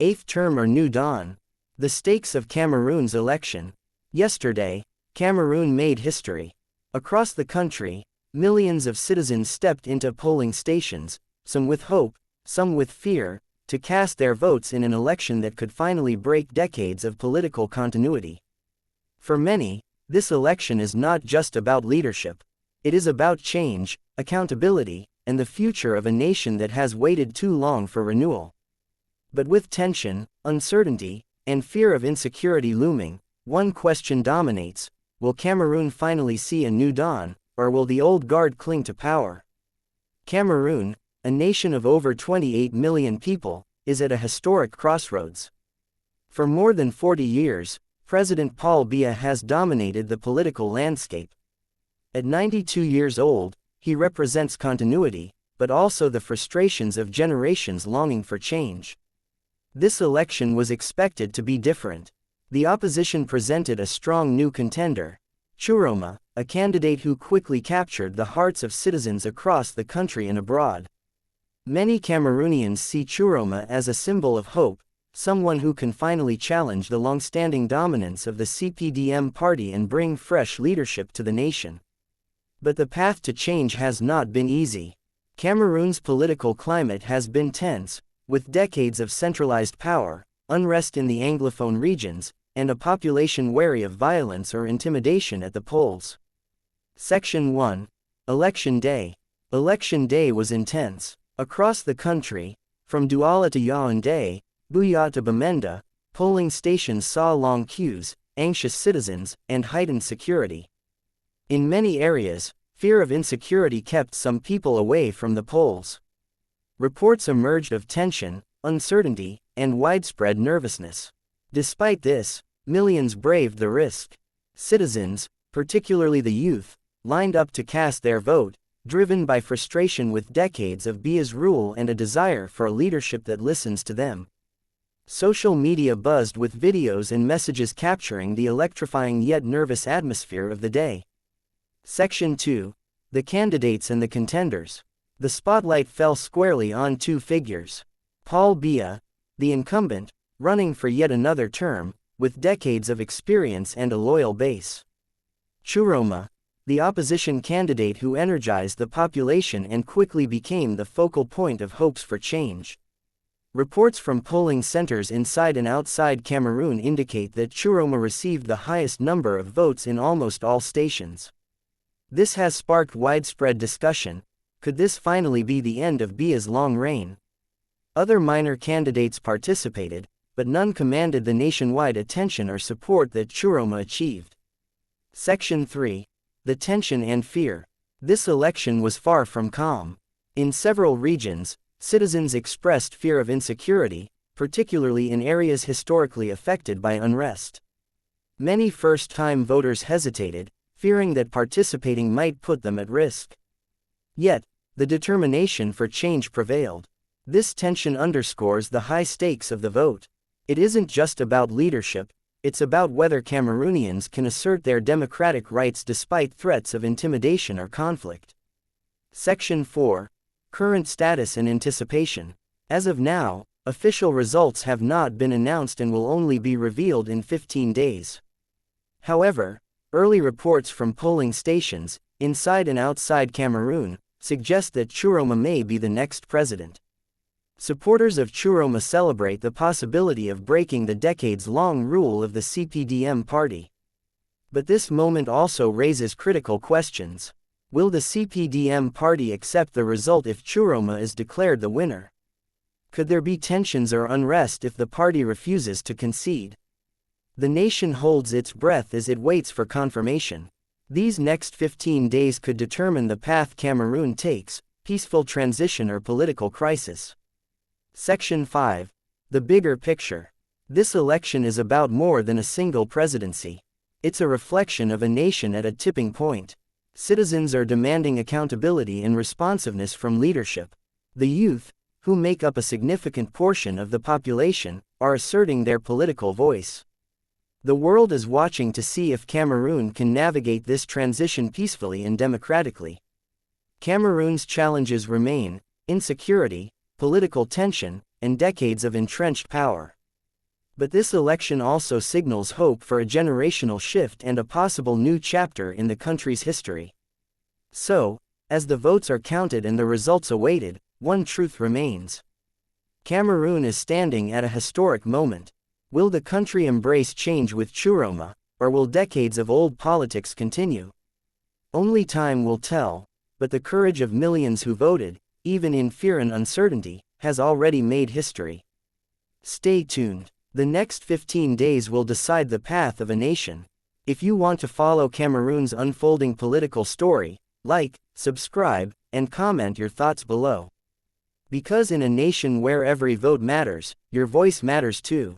Eighth term or new dawn. The stakes of Cameroon's election. Yesterday, Cameroon made history. Across the country, millions of citizens stepped into polling stations, some with hope, some with fear, to cast their votes in an election that could finally break decades of political continuity. For many, this election is not just about leadership. It is about change, accountability, and the future of a nation that has waited too long for renewal. But with tension, uncertainty, and fear of insecurity looming, one question dominates: will Cameroon finally see a new dawn, or will the old guard cling to power? Cameroon, a nation of over 28 million people, is at a historic crossroads. For more than 40 years, President Paul Biya has dominated the political landscape. At 92 years old, he represents continuity, but also the frustrations of generations longing for change. This election was expected to be different. The opposition presented a strong new contender, Tchouroma, a candidate who quickly captured the hearts of citizens across the country and abroad. Many Cameroonians see Tchouroma as a symbol of hope, someone who can finally challenge the long-standing dominance of the CPDM party and bring fresh leadership to the nation. But the path to change has not been easy. Cameroon's political climate has been tense, with decades of centralized power, unrest in the Anglophone regions, and a population wary of violence or intimidation at the polls. Section 1. Election Day. Election Day was intense. Across the country, from Douala to Yaoundé, Biya to Bamenda, polling stations saw long queues, anxious citizens, and heightened security. In many areas, fear of insecurity kept some people away from the polls. Reports emerged of tension, uncertainty, and widespread nervousness. Despite this, millions braved the risk. Citizens, particularly the youth, lined up to cast their vote, driven by frustration with decades of Biya's rule and a desire for a leadership that listens to them. Social media buzzed with videos and messages capturing the electrifying yet nervous atmosphere of the day. Section 2. The candidates and the contenders. The spotlight fell squarely on two figures. Paul Biya, the incumbent, running for yet another term, with decades of experience and a loyal base. Tchouroma, the opposition candidate who energized the population and quickly became the focal point of hopes for change. Reports from polling centers inside and outside Cameroon indicate that Tchouroma received the highest number of votes in almost all stations. This has sparked widespread discussion. Could this finally be the end of Biya's long reign? Other minor candidates participated, but none commanded the nationwide attention or support that Tchouroma achieved. Section 3. The tension and fear. This election was far from calm. In several regions, citizens expressed fear of insecurity, particularly in areas historically affected by unrest. Many first-time voters hesitated, fearing that participating might put them at risk. Yet, the determination for change prevailed. This tension underscores the high stakes of the vote. It isn't just about leadership, it's about whether Cameroonians can assert their democratic rights despite threats of intimidation or conflict. Section 4. Current status and anticipation. As of now, official results have not been announced and will only be revealed in 15 days. However, early reports from polling stations, inside and outside Cameroon, suggest that Tchouroma may be the next president. Supporters of Tchouroma celebrate the possibility of breaking the decades-long rule of the CPDM party. But this moment also raises critical questions. Will the CPDM party accept the result if Tchouroma is declared the winner? Could there be tensions or unrest if the party refuses to concede? The nation holds its breath as it waits for confirmation. These next 15 days could determine the path Cameroon takes: peaceful transition or political crisis. Section 5. The bigger picture. This election is about more than a single presidency. It's a reflection of a nation at a tipping point. Citizens are demanding accountability and responsiveness from leadership. The youth, who make up a significant portion of the population, are asserting their political voice. The world is watching to see if Cameroon can navigate this transition peacefully and democratically. Cameroon's challenges remain: insecurity, political tension, and decades of entrenched power. But this election also signals hope for a generational shift and a possible new chapter in the country's history. So, as the votes are counted and the results awaited, one truth remains. Cameroon is standing at a historic moment. Will the country embrace change with Tchouroma, or will decades of old politics continue? Only time will tell, but the courage of millions who voted, even in fear and uncertainty, has already made history. Stay tuned. The next 15 days will decide the path of a nation. If you want to follow Cameroon's unfolding political story, like, subscribe, and comment your thoughts below. Because in a nation where every vote matters, your voice matters too.